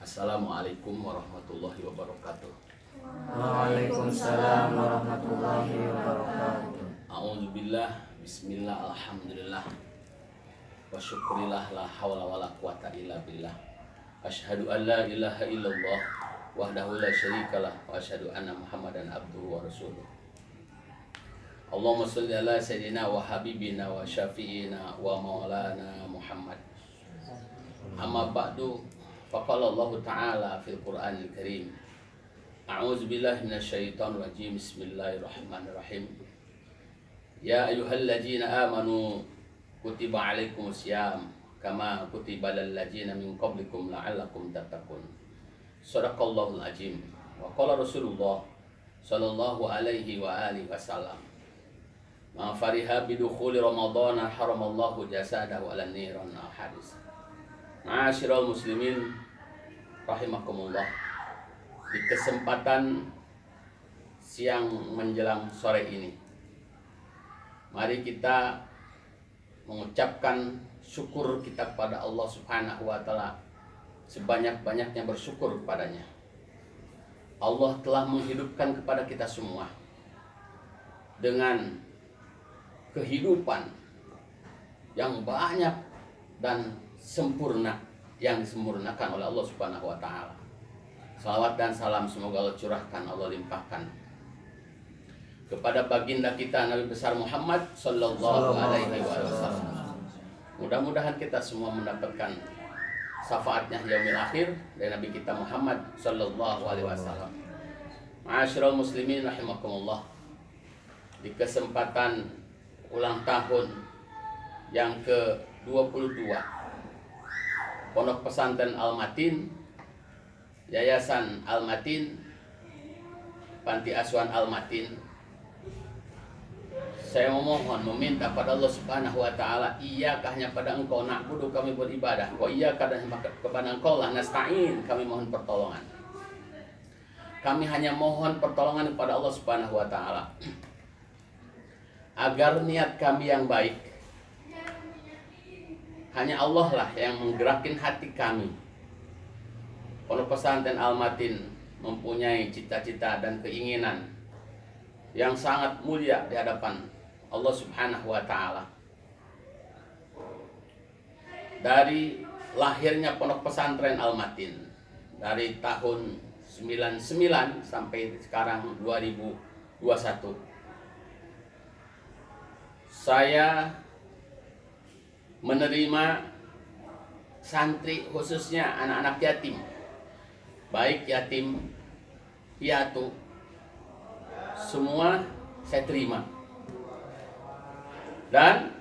Assalamualaikum warahmatullahi wabarakatuh. Waalaikumsalam warahmatullahi wabarakatuh. A'udzubillah, bismillah, alhamdulillah, wa syukrillah, la hawla wa la quwata illa billah. Asyhadu an la ilaha illallah wahdahu la syarikalah wa asyhadu anna Muhammadan abduhu wa rasuluh. Allahumma sholli ala sayyidina wa habibina wa syafi'ina wa maulana Muhammad. Amma ba'du, faqala Allah Ta'ala fil Qur'anil Karim. A'udzu billahi minasyaitonir rajim. Bismillahirrahmanirrahim. Ya ayyuhalladzina amanu kutiba alaikumus syiyam kama kutiba lal ladzina min qablikum la'allakum tattaqun. Shadaqallahul azim. Wa qala Rasulullah sallallahu alaihi wa alihi wasallam. Ma fariha bidukhuli ramadhana haramallahu jasadahu 'alan niran. Hadis. Ma'asyiral muslimin rahimakumullah. Di kesempatan siang menjelang sore ini, mari kita mengucapkan syukur kita kepada Allah Subhanahu wa Ta'ala, sebanyak-banyaknya bersyukur kepadanya. Allah telah menghidupkan kepada kita semua dengan kehidupan yang banyak dan sempurna, yang disempurnakan oleh Allah Subhanahu wa Ta'ala. Salawat dan salam semoga Allah curahkan, Allah limpahkan kepada baginda kita Nabi besar Muhammad sallallahu alaihi wasallam. Mudah-mudahan kita semua mendapatkan syafaatnya yaumil akhir dari Nabi kita Muhammad sallallahu alaihi wasallam. Ma'asyiral muslimin rahimakumullah. Di kesempatan ulang tahun yang ke-22 Pondok Pesantren Al-Matin, Yayasan Al-Matin, Panti Asuhan Al-Matin, saya memohon, meminta pada Allah Subhanahu wa Ta'ala, iyyaka hanya pada Engkau na'budu kami beribadah, wa iyyaka dan kepada Engkau lah nasta'in kami mohon pertolongan. Kami hanya mohon pertolongan kepada Allah Subhanahu wa Ta'ala agar niat kami yang baik, hanya Allah lah yang menggerakin hati kami. Pondok Pesantren Al-Matin mempunyai cita-cita dan keinginan yang sangat mulia di hadapan Allah Subhanahu wa Ta'ala. Dari lahirnya Pondok Pesantren Al-Matin dari tahun 99 sampai sekarang 2021, saya menerima santri, khususnya anak-anak yatim, baik yatim piatu, semua saya terima. Dan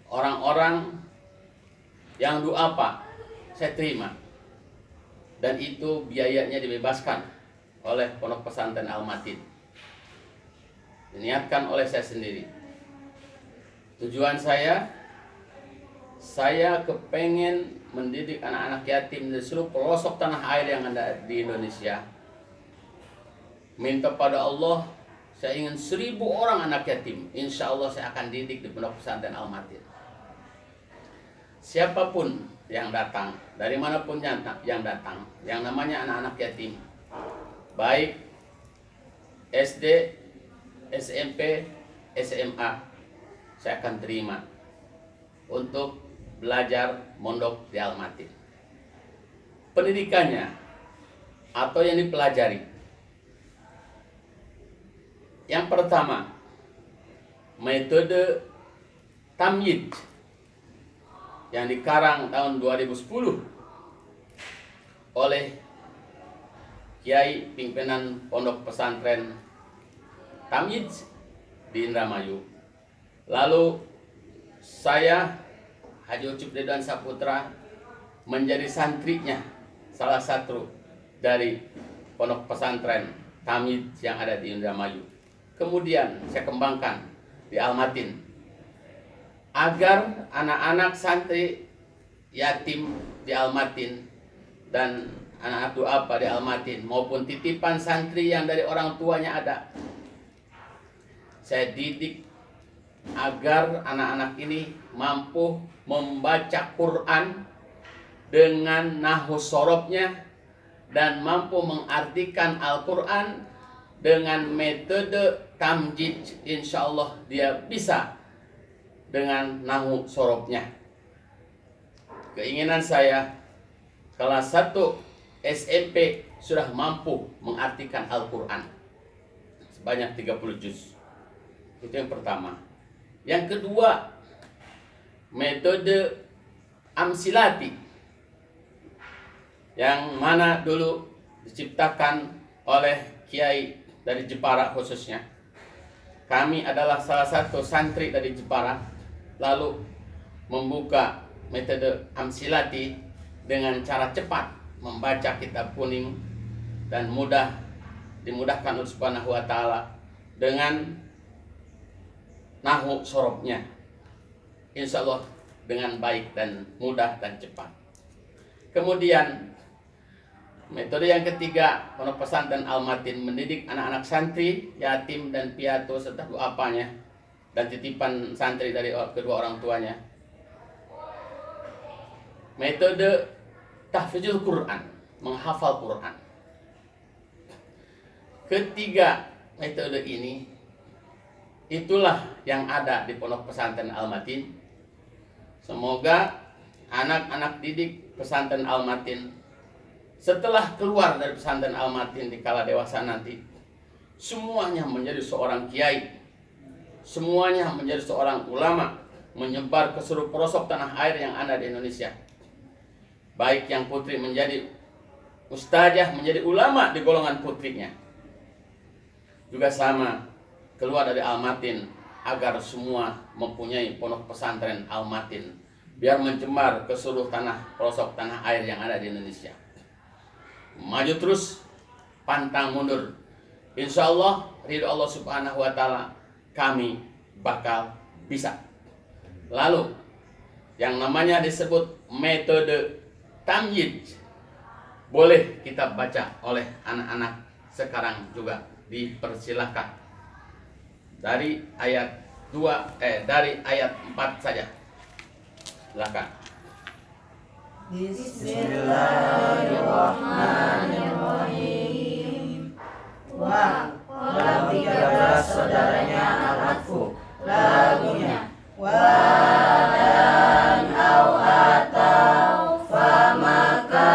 orang-orang yang duafa saya terima. Dan itu biayanya dibebaskan oleh Pondok Pesantren Al-Matin, diniatkan oleh saya sendiri. Tujuan saya kepengen mendidik anak-anak yatim di seluruh pelosok tanah air yang ada di Indonesia. Minta pada Allah, saya ingin 1000 orang anak yatim, insya Allah saya akan didik di Pondok Pesantren Al-Matin. Siapapun yang datang, dari manapun yang datang, yang namanya anak-anak yatim, baik SD, SMP, SMA, saya akan terima untuk belajar mondok di Al-Matin. Pendidikannya atau yang dipelajari, yang pertama, metode tamyid yang dikarang tahun 2010 oleh Kiai pimpinan Pondok Pesantren Tamyid di Indramayu. Lalu saya Haji Ucup Ridwan Saputra menjadi santrinya, salah satu dari Pondok Pesantren Tamyid yang ada di Indramayu. Kemudian saya kembangkan di Al-Matin agar anak-anak santri yatim di Al-Matin dan anak-anak duafa di Al-Matin maupun titipan santri yang dari orang tuanya ada, saya didik agar anak-anak ini mampu membaca Quran dengan nahwu sorobnya, dan mampu mengartikan Al-Quran dengan metode tamjid, insya Allah dia bisa dengan nahu sorobnya. Keinginan saya kelas 1 SMP sudah mampu mengartikan Al-Quran sebanyak 30 juz. Itu yang pertama. Yang kedua, metode amsilati, yang mana dulu diciptakan oleh Kiai dari Jepara khususnya. Kami adalah salah satu santri dari Jepara, lalu membuka metode amsilati dengan cara cepat membaca kitab kuning dan dimudahkan oleh Subhanahu wa Ta'ala dengan nahu sorobnya, insya Allah dengan baik dan mudah dan cepat. Kemudian metode yang ketiga, Pondok Pesantren Al-Matin mendidik anak-anak santri, yatim dan piatu serta duapanya dan titipan santri dari kedua orang tuanya. Metode tahfizul Quran, menghafal Quran. Ketiga metode ini itulah yang ada di Pondok Pesantren Al-Matin. Semoga anak-anak didik pesantren Al-Matin setelah keluar dari pesantren Al-Matin di kala dewasa nanti, semuanya menjadi seorang kiai, semuanya menjadi seorang ulama, menyebar ke seluruh pelosok tanah air yang ada di Indonesia. Baik yang putri menjadi ustazah, menjadi ulama di golongan putrinya. Juga sama, keluar dari Al-Matin agar semua mempunyai pondok pesantren Al-Matin, biar mencemar ke seluruh pelosok tanah air yang ada di Indonesia. Maju terus, pantang mundur. Insya Allah, ridho Allah Subhanahu wa Ta'ala, kami bakal bisa. Lalu yang namanya disebut metode tamjid, boleh kita baca oleh anak-anak sekarang juga, dipersilahkan dari ayat 4 saja. Silakan. Bismillahirrahmanirrahim. Wa dalam 13 saudaranya Al-Atfu, lagunya wa dan au atau famakam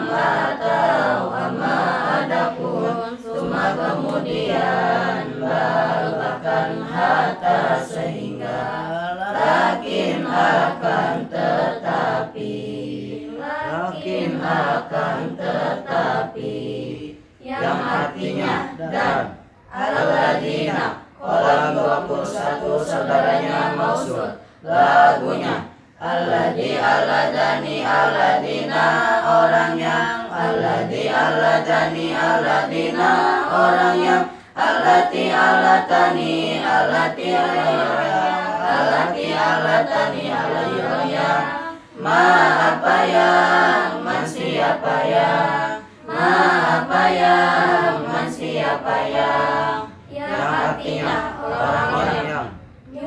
atau ama adapun, suma kemudian bal bahkan hatta sehingga, lakin akan tetapi, yang artinya dan alladzina, kolam 21 saudaranya mausul, lagunya alladzi alladani alladina, orang yang alladzi alladani alladina, orang yang allati allatani allati allatani alayya, ma apa yang, man siapa yang, ma apa yang, man siapa yang artinya orang-orang yang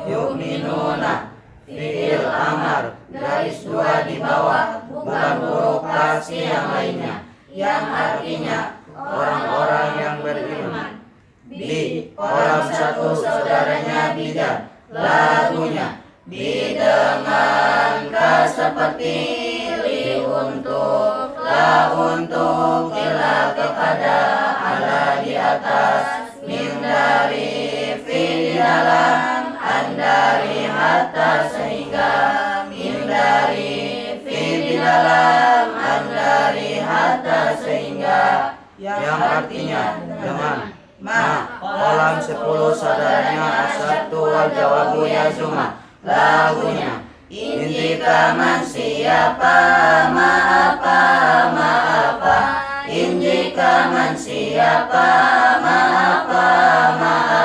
yu'minuna, fi'il amar, garis 2 di bawah, bukan huruf pasti yang lainnya, yang artinya orang-orang yang beriman. Di kolam 1 saudaranya bidan, lagunya dengan ka seperti li untuk, la untuk, ila kepada, ala di atas, min dari, fi di dalam, an dari, hatta sehingga, min dari, fi di dalam, an dari, hatta sehingga, yang artinya dengan. Ma kolam 10 saudaranya As-Sabtu wal jawabu ya Zuma, lagunya indika man siapa, ma apa, indika man siapa, ma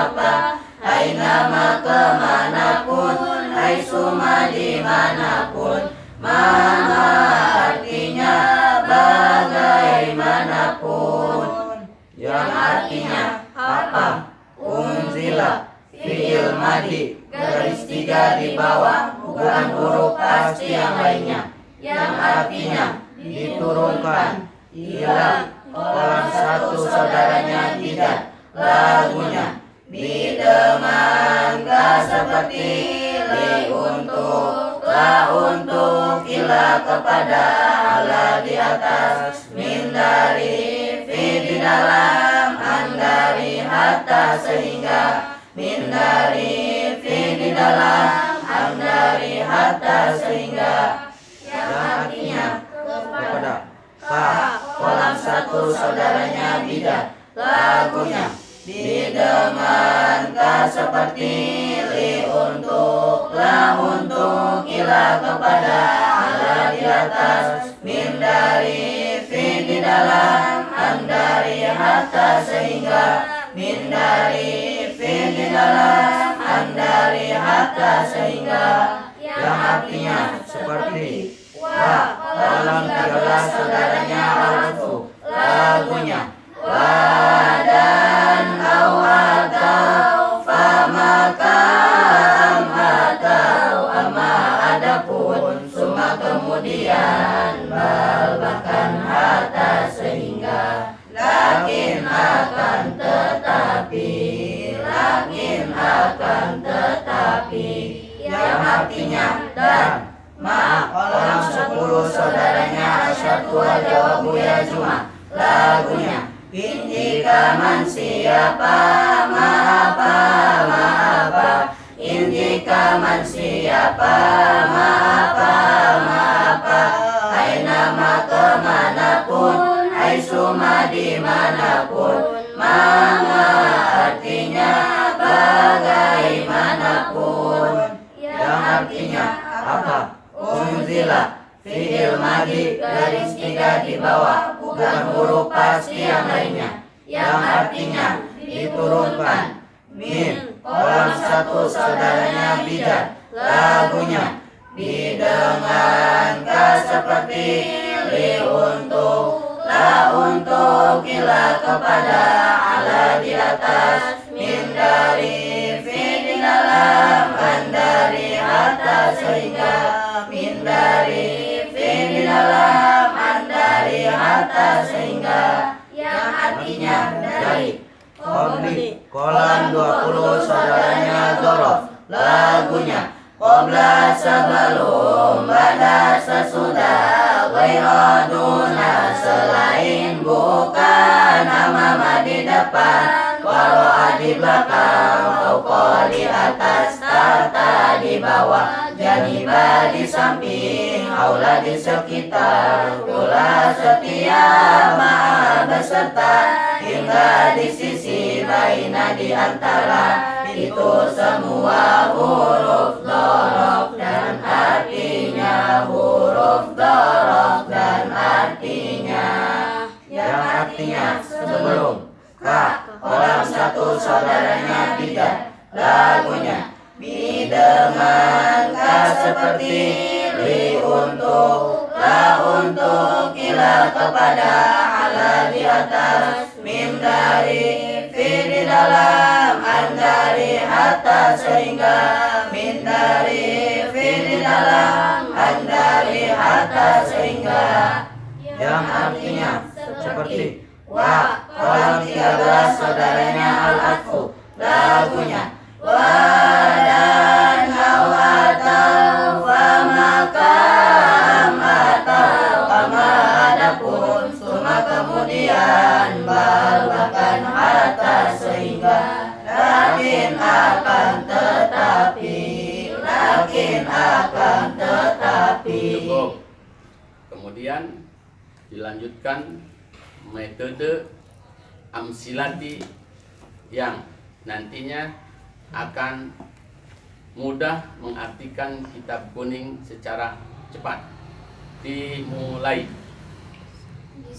apa, aina ma kemanapun, hai suma dimanapun, ma artinya bagaimanapun, yang artinya apa, unzila, fi'il madi, garis 3 di bawah, bukan huruf pasti yang lainnya, yang artinya diturunkan, Ilham. Kolam 1 saudaranya Bidat. Lagunya bideman ka seperti li untuk, la untuk, ila kepada, ala di atas, min dari, fi di dalam, an dari, hatta sehingga, min dari, fi di dalam, an dari, hatta sehingga, yang artinya kepada. Ka. Kolam 1 saudaranya Bidat. Lagunya bideman ka seperti li untuk, la untuk, ila kepada, ala di atas, min dari, fi di dalam, an dari, hatta sehingga, min dari, fi di dalam, an dari, hatta sehingga, yang artinya seperti. Wa. Kolam 13 saudaranya Al-Atfu. Lagunya wadan atau famaka atau ama adapun, suma kemudian, bal bahkan, hatta sehingga, lakin akan tetapi, lakin akan tetapi, yang artinya dan. Ma. Kolam 10 saudaranya Asyatu wa jawabu ya Juma. Lagunya injika man siapa, ma apa, injika man siapa, ma apa, aina ma kemanapun, hai suma dimanapun, mama artinya bagaimanapun, yang artinya apa? Unzila fi'il madi garis 3 di bawah, bukan huruf pasti yang lainnya, yang artinya diturunkan. Min. Kolam 1 saudaranya Bidat. Lagunya bidengan ka seperti li untuk, la untuk, ila kepada, ala di atas, min dari, fi di dalam, an dari, hatta sehingga, min dari, fi di dalam, an dari, hatta sehingga, yang artinya dari. Qobli. Kolam 20 saudaranya Dzaraf. Lagunya qobla sebelum, ba'da sesudah, ghairaduna selain, bukan, amama di depan, waro'a di belakang, fauqa di atas, tahta di bawah, janiba di samping, haula di sekitar, kula setiap, ma'a beserta, hingga di sisi, baina di antara, itu semua huruf dzaraf dan artinya, huruf dzaraf dan artinya, yang artinya sebelum. Ka. Kolam 1 saudaranya Bidat. Lagunya bidengan ka seperti li untuk, la untuk, ila kepada, ala di atas, min dari, fi di dalam, an dari, hatta sehingga, min dari, fi di dalam, an dari, hatta sehingga, yang artinya seperti. Wa. Kolam 13 saudaranya Al-Atfu. Lagunya wadan atau famaka atau ama adapun, suma kemudian, bal bahkan, hatta sehingga, lakin akan tetapi, lakin akan tetapi. Cukup. Kemudian dilanjutkan metode amsilati yang nantinya akan mudah mengartikan kitab kuning secara cepat. Dimulai.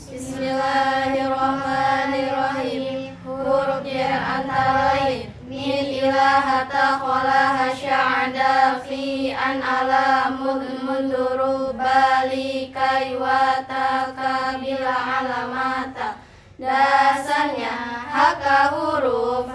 Bismillahirrahmanirrahim. Huruf jar antara lain min, ila, hatta, khola, sya'ada, fi, an, ala, munduru, bali, kaiwata, kabila, alamata. Dasarnya haka huruf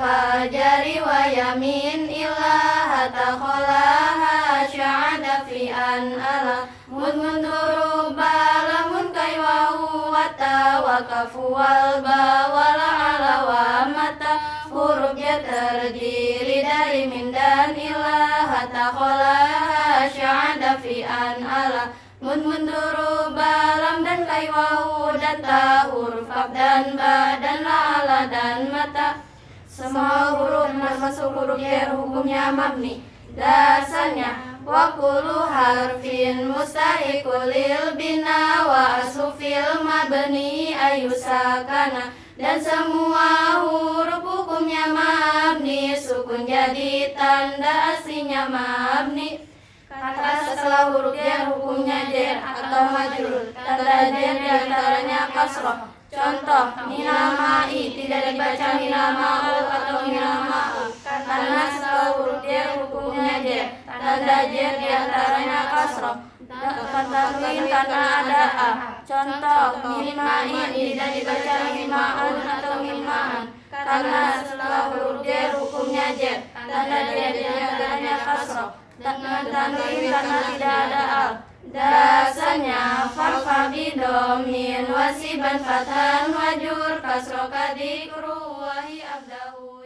jari wa yamin, ila, hatta, khola, sya'ada, fi, an, ala, munduru, balamun, kaiwahu, wa ta wa kafu wal ba wal ala wa mata. Huruf jar terdiri dari min dan ilah, hatta khola sya'ada fi an ala. Mun munduru balam dan kai wawu dan ta, huruf kaf dan ba dan la ala dan mata. Semua huruf termasuk huruf jar hukumnya mabni. Dasarnya wa kullu harfin mustahiqul lil bina wa asufil mabni ayusakana. Dan semua huruf hukumnya mabni, sukun jadi tanda aslinya mabni. Kata setelah huruf jar hukumnya jar atau majrur, tanda jar diantaranya kasroh. Contoh, minama'i tidak dibaca minama'u atau minama'u, karena setelah huruf jar hukumnya jar, tanda jar diantaranya kasroh. Tanwin karena ada a. Contoh, minma'i tidak dibaca minma'un atau minma'an, karena setelah huruf jar hukumnya jar, tanda jar diantaranya kasroh. Tanwin karena tidak ada al. Dasarnya farfa bidomin wasiban fathan wajur kasroh kadikru wahi abdahu.